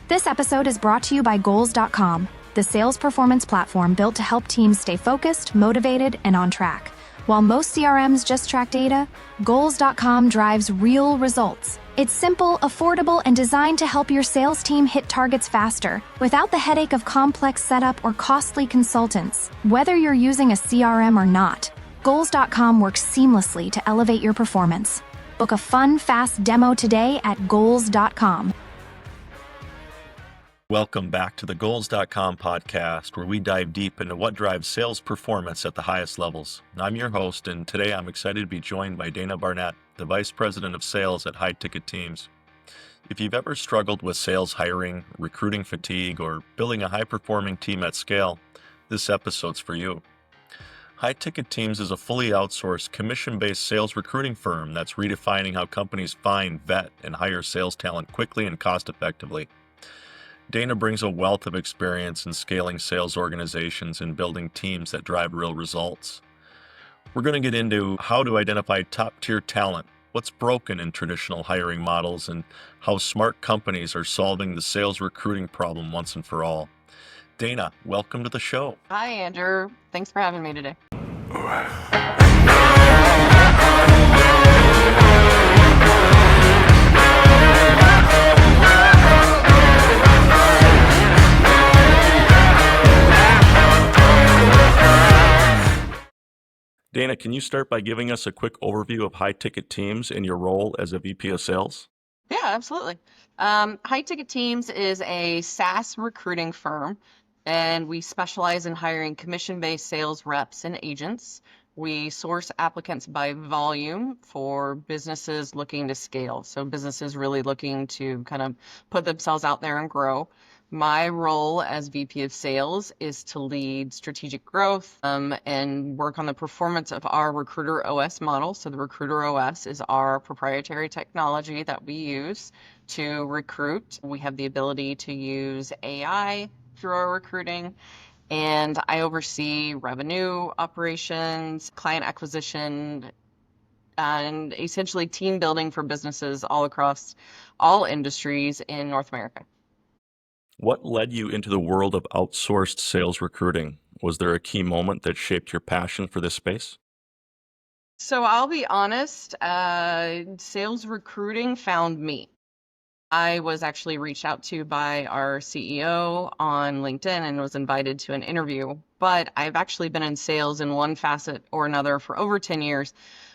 This episode is brought to you by Goals.com, the sales performance platform built to help teams stay focused, motivated, and on track. While most CRMs just track data, Goals.com drives real results. It's simple, affordable, and designed to help your sales team hit targets faster, without the headache of complex setup or costly consultants. Whether you're using a CRM or not, Goals.com works seamlessly to elevate your performance. Book a fun, fast demo today at Goals.com. Welcome back to the Goals.com podcast, where we dive deep into what drives sales performance at the highest levels. I'm your host, and today I'm excited to be joined by Dana Barnett, the Vice President of Sales at High Ticket Teams. If you've ever struggled with sales hiring, recruiting fatigue, or building a high-performing team at scale, this episode's for you. High Ticket Teams is a fully outsourced, commission-based sales recruiting firm that's redefining how companies find, vet, and hire sales talent quickly and cost-effectively. Dana brings a wealth of experience in scaling sales organizations and building teams that drive real results. We're going to get into how to identify top-tier talent, what's broken in traditional hiring models, and how smart companies are solving the sales recruiting problem once and for all. Dana, welcome to the show. Hi, Andrew. Thanks for having me today. Dana, can you start by giving us a quick overview of High Ticket Teams and your role as a VP of Sales? Yeah, absolutely. High Ticket Teams is a SaaS recruiting firm, and we specialize in hiring commission-based sales reps and agents. We source applicants by volume for businesses looking to scale, so businesses really looking to kind of put themselves out there and grow. My role as VP of Sales is to lead strategic growth and work on the performance of our Recruiter OS model. So the Recruiter OS is our proprietary technology that we use to recruit. We have the ability to use AI through our recruiting, and I oversee revenue operations, client acquisition, and essentially team building for businesses all across all industries in North America. What led you into the world of outsourced sales recruiting? Was there a key moment that shaped your passion for this space? So I'll be honest, sales recruiting found me. I was actually reached out to by our CEO on LinkedIn and was invited to an interview. But I've actually been in sales in one facet or another for over 10 years,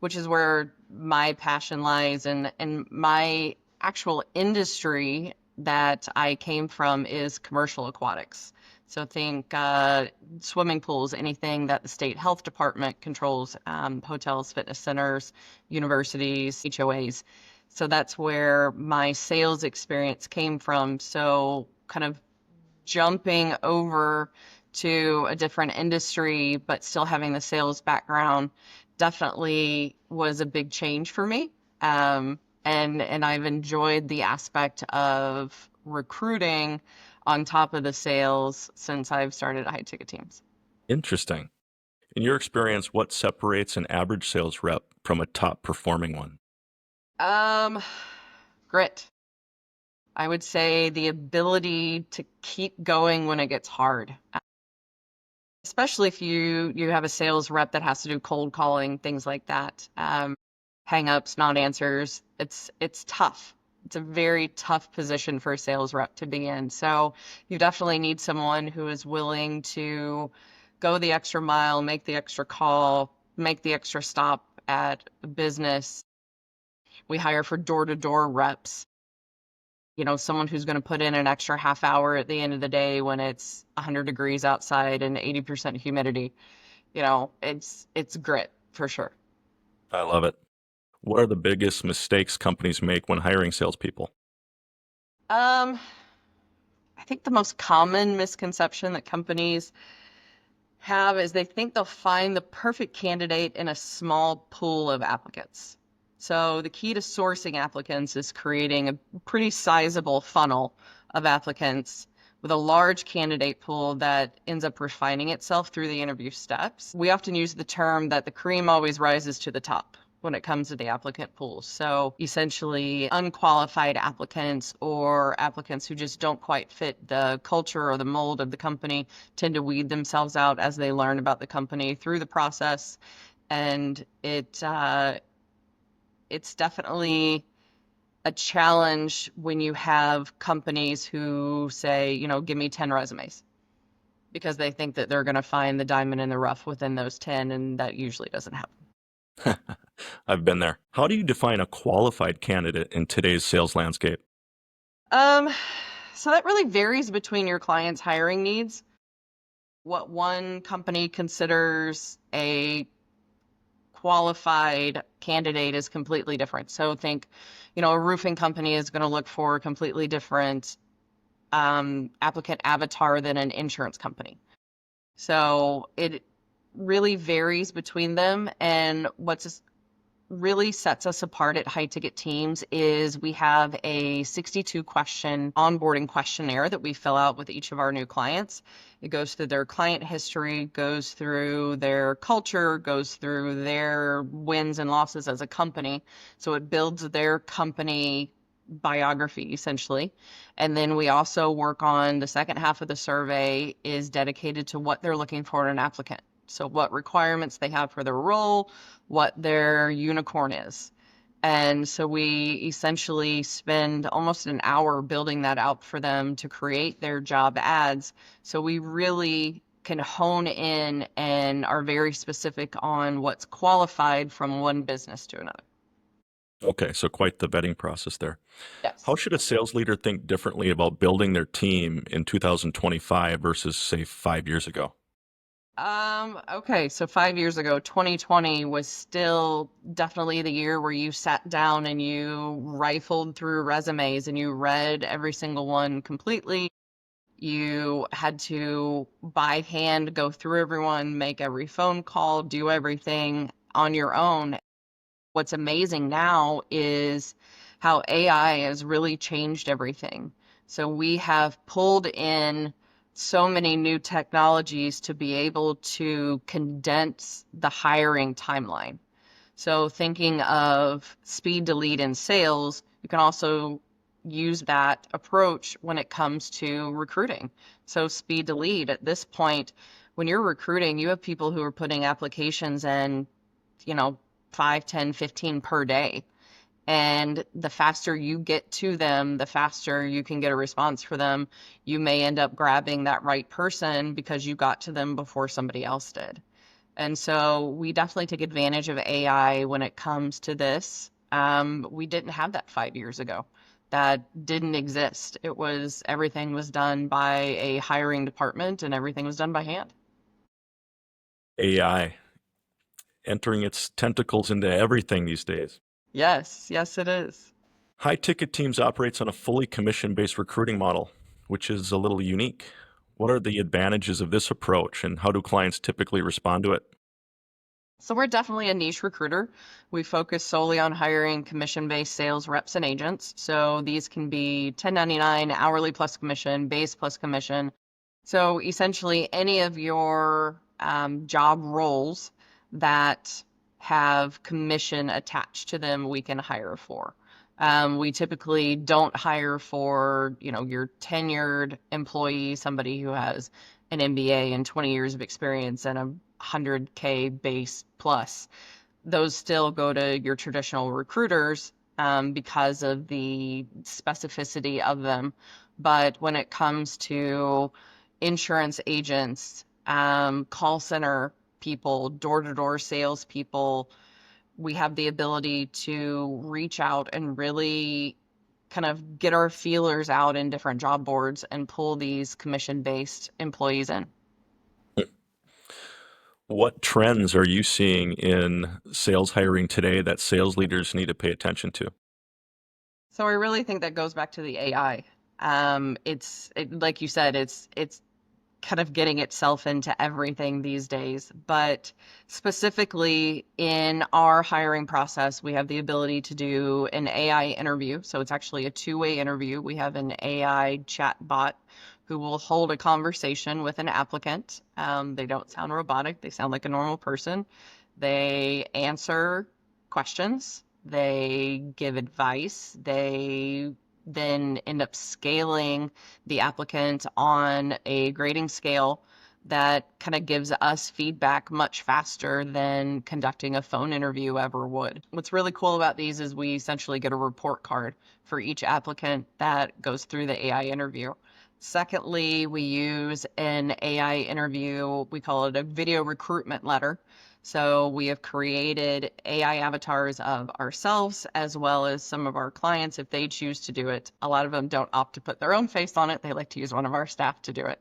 which is where my passion lies. And my actual industry that I came from is commercial aquatics. So think swimming pools, anything that the state health department controls, hotels, fitness centers, universities, HOAs. So that's where my sales experience came from. So kind of jumping over to a different industry, but still having the sales background definitely was a big change for me. And I've enjoyed the aspect of recruiting on top of the sales since I've started at High Ticket Teams. Interesting. In your experience, what separates an average sales rep from a top performing one? Grit. I would say the ability to keep going when it gets hard. Especially if you have a sales rep that has to do cold calling, things like that. Hang-ups, non-answers. It's tough. It's a very tough position for a sales rep to be in. So you definitely need someone who is willing to go the extra mile, make the extra call, make the extra stop at a business. We hire for door-to-door reps. You know, someone who's going to put in an extra half hour at the end of the day when it's 100 degrees outside and 80% humidity. You know, it's grit for sure. I love it. What are the biggest mistakes companies make when hiring salespeople? I think the most common misconception that companies have is they think they'll find the perfect candidate in a small pool of applicants. So the key to sourcing applicants is creating a pretty sizable funnel of applicants with a large candidate pool that ends up refining itself through the interview steps. We often use the term that the cream always rises to the top. when it comes to the applicant pool. So essentially unqualified applicants or applicants who just don't quite fit the culture or the mold of the company tend to weed themselves out as they learn about the company through the process. And it's definitely a challenge when you have companies who say, give me 10 resumes because they think that they're going to find the diamond in the rough within those 10, and that usually doesn't happen. I've been there. How do you define a qualified candidate in today's sales landscape? Um, so that really varies between your client's hiring needs. What one company considers a qualified candidate is completely different. So think, a roofing company is going to look for a completely different applicant avatar than an insurance company. So it really varies between them. And what's really sets us apart at High Ticket Teams is we have a 62 question onboarding questionnaire that we fill out with each of our new clients. It goes through their client history, goes through their culture, goes through their wins and losses as a company. So it builds their company biography essentially. And then we also work on the second half of the survey is dedicated to what they're looking for in an applicant. So what requirements they have for their role, what their unicorn is. And so we essentially spend almost an hour building that out for them to create their job ads. So we really can hone in and are very specific on what's qualified from one business to another. Okay, so quite the vetting process there. How Yes. should a sales leader think differently about building their team in 2025 versus, say, 5 years ago? Okay, so 5 years ago, 2020 was still definitely the year where you sat down and you rifled through resumes and you read every single one completely. You had to, by hand, go through everyone, make every phone call, do everything on your own. What's amazing now is how AI has really changed everything. So we have pulled in so many new technologies to be able to condense the hiring timeline. So thinking of speed to lead in sales, you can also use that approach when it comes to recruiting. So speed to lead at this point, when you're recruiting, you have people who are putting applications in, you know, 5, 10, 15 per day. And the faster you get to them, the faster you can get a response for them. You may end up grabbing that right person because you got to them before somebody else did. And so we definitely take advantage of AI when it comes to this. We didn't have that 5 years ago. That didn't exist. Everything was done by a hiring department and everything was done by hand. AI entering its tentacles into everything these days. Yes, yes, it is. High Ticket Teams operates on a fully commission-based recruiting model, which is a little unique. What are the advantages of this approach, and how do clients typically respond to it? So we're definitely a niche recruiter. We focus solely on hiring commission-based sales reps and agents. So these can be 1099, hourly plus commission, base plus commission. So essentially any of your job roles that have commission attached to them, we can hire for. We typically don't hire for, your tenured employee, somebody who has an MBA and 20 years of experience and a 100K base plus. Those still go to your traditional recruiters because of the specificity of them. But when it comes to insurance agents, call center people, door-to-door salespeople, we have the ability to reach out and really kind of get our feelers out in different job boards and pull these commission-based employees in. What trends are you seeing in sales hiring today that sales leaders need to pay attention to? So I really think that goes back to the AI. Like you said, it's kind of getting itself into everything these days. But specifically in our hiring process, we have the ability to do an AI interview. So it's actually a two-way interview. We have an AI chat bot who will hold a conversation with an applicant. They don't sound robotic. They sound like a normal person. They answer questions, they give advice, they then end up scaling the applicant on a grading scale that kind of gives us feedback much faster than conducting a phone interview ever would. What's really cool about these is we essentially get a report card for each applicant that goes through the AI interview. Secondly, we use an AI interview, we call it a video recruitment letter. So we have created AI avatars of ourselves as well as some of our clients if they choose to do it. A lot of them don't opt to put their own face on it. They like to use one of our staff to do it.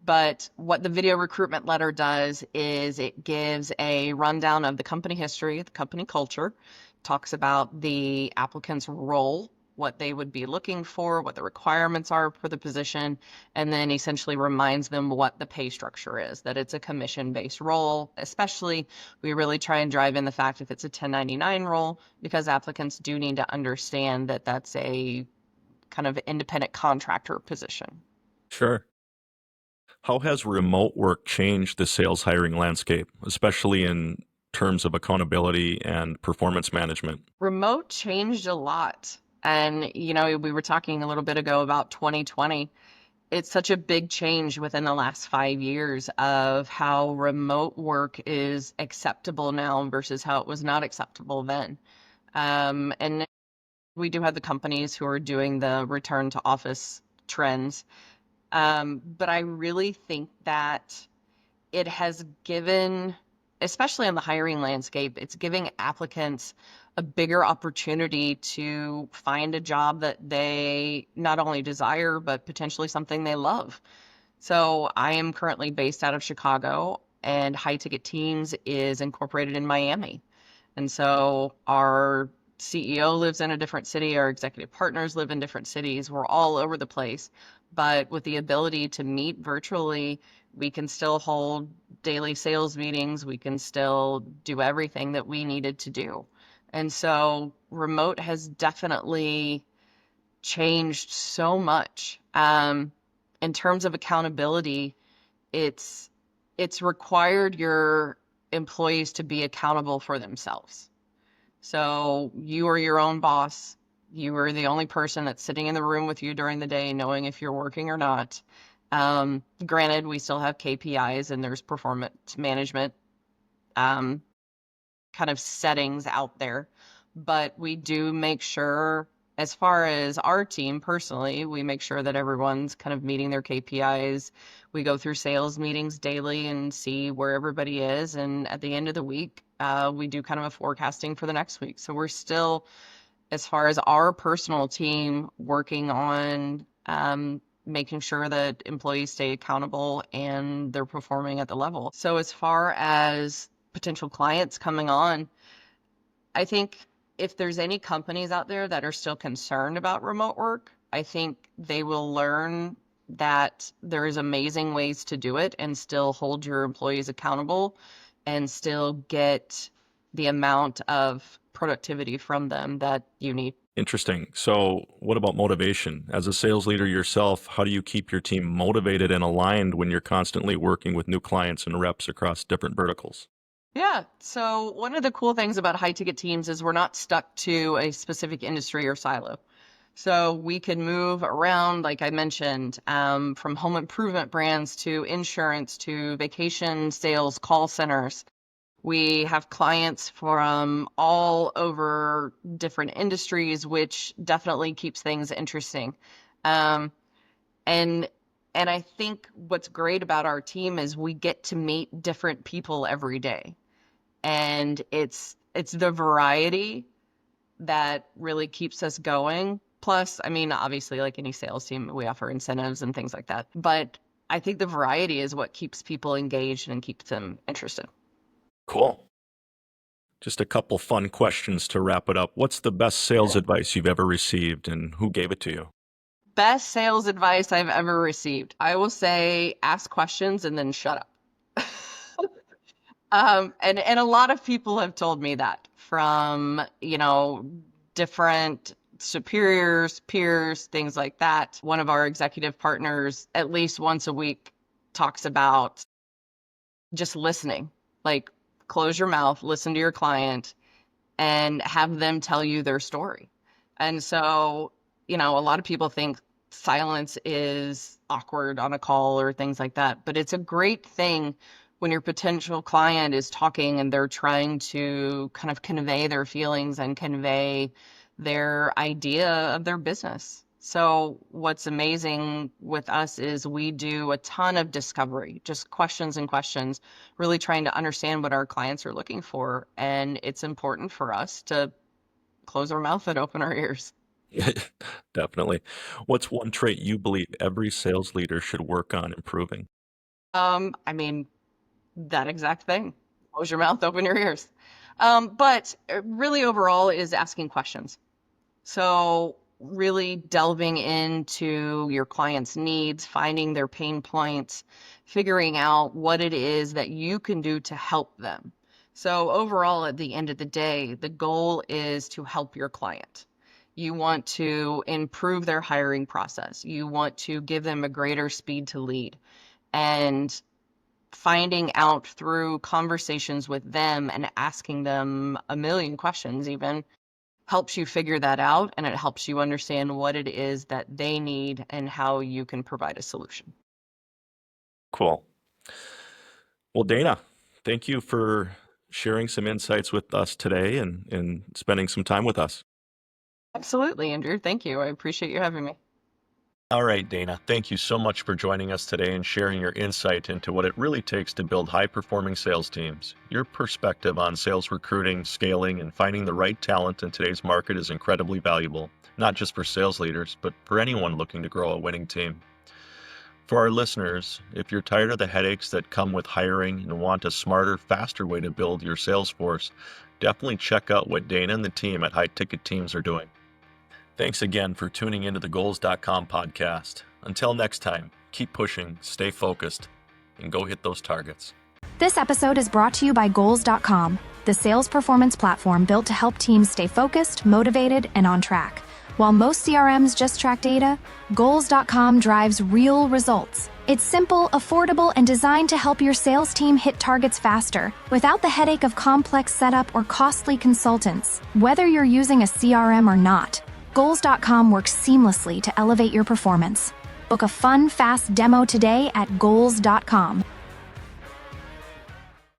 But what the video recruitment letter does is it gives a rundown of the company history, the company culture, talks about the applicant's role, what they would be looking for, what the requirements are for the position, and then essentially reminds them what the pay structure is, that it's a commission-based role. Especially, we really try and drive in the fact if it's a 1099 role, because applicants do need to understand that that's a kind of independent contractor position. Sure. How has remote work changed the sales hiring landscape, especially in terms of accountability and performance management? Remote changed a lot. And, we were talking a little bit ago about 2020. It's such a big change within the last 5 years of how remote work is acceptable now versus how it was not acceptable then. And we do have the companies who are doing the return to office trends. But I really think that it has given, especially on the hiring landscape, it's giving applicants a bigger opportunity to find a job that they not only desire, but potentially something they love. So I am currently based out of Chicago, and High Ticket Teams is incorporated in Miami. And so our CEO lives in a different city, our executive partners live in different cities. We're all over the place. But with the ability to meet virtually, we can still hold daily sales meetings. We can still do everything that we needed to do. And so remote has definitely changed so much. In terms of accountability, it's required your employees to be accountable for themselves. So you are your own boss. You are the only person that's sitting in the room with you during the day, knowing if you're working or not. Granted, we still have KPIs and there's performance management kind of settings out there, but we do make sure, as far as our team personally, we make sure that everyone's kind of meeting their KPIs. We go through sales meetings daily and see where everybody is. And at the end of the week, we do kind of a forecasting for the next week. So we're still, as far as our personal team, working on making sure that employees stay accountable and they're performing at the level. So as far as potential clients coming on, I think if there's any companies out there that are still concerned about remote work, I think they will learn that there is amazing ways to do it and still hold your employees accountable and still get the amount of productivity from them that you need. Interesting. So, what about motivation? As a sales leader yourself, how do you keep your team motivated and aligned when you're constantly working with new clients and reps across different verticals? Yeah. So one of the cool things about high ticket teams is we're not stuck to a specific industry or silo. So we can move around, like I mentioned, from home improvement brands to insurance to vacation sales call centers. We have clients from all over different industries, which definitely keeps things interesting. Um, and and I think what's great about our team is we get to meet different people every day. And it's the variety that really keeps us going. Plus, I mean, obviously, like any sales team, we offer incentives and things like that. But I think the variety is what keeps people engaged and keeps them interested. Cool. Just a couple fun questions to wrap it up. What's the best sales advice you've ever received and who gave it to you? Best sales advice I've ever received. I will say ask questions and then shut up. And a lot of people have told me that from, different superiors, peers, things like that. One of our executive partners, at least once a week, talks about just listening, like close your mouth, listen to your client, and have them tell you their story. And so, a lot of people think silence is awkward on a call or things like that, but it's a great thing when your potential client is talking and they're trying to kind of convey their feelings and convey their idea of their business. So what's amazing with us is we do a ton of discovery, just questions and questions, really trying to understand what our clients are looking for. And it's important for us to close our mouth and open our ears. Definitely. What's one trait you believe every sales leader should work on improving? I mean, that exact thing. Close your mouth, open your ears. But really overall is asking questions. So really delving into your client's needs, finding their pain points, figuring out what it is that you can do to help them. So overall, at the end of the day, the goal is to help your client. You want to improve their hiring process. You want to give them a greater speed to lead. And finding out through conversations with them and asking them a million questions even helps you figure that out, and it helps you understand what it is that they need and how you can provide a solution. Cool. Well, Dana, thank you for sharing some insights with us today and spending some time with us. Absolutely, Andrew. Thank you. I appreciate you having me. All right, Dana, thank you so much for joining us today and sharing your insight into what it really takes to build high-performing sales teams. Your perspective on sales recruiting, scaling, and finding the right talent in today's market is incredibly valuable, not just for sales leaders, but for anyone looking to grow a winning team. For our listeners, if you're tired of the headaches that come with hiring and want a smarter, faster way to build your sales force, definitely check out what Dana and the team at High Ticket Teams are doing. Thanks again for tuning into the Goals.com podcast. Until next time, keep pushing, stay focused, and go hit those targets. This episode is brought to you by Goals.com, the sales performance platform built to help teams stay focused, motivated, and on track. While most CRMs just track data, Goals.com drives real results. It's simple, affordable, and designed to help your sales team hit targets faster, without the headache of complex setup or costly consultants. Whether you're using a CRM or not, Goals.com works seamlessly to elevate your performance. Book a fun, fast demo today at Goals.com.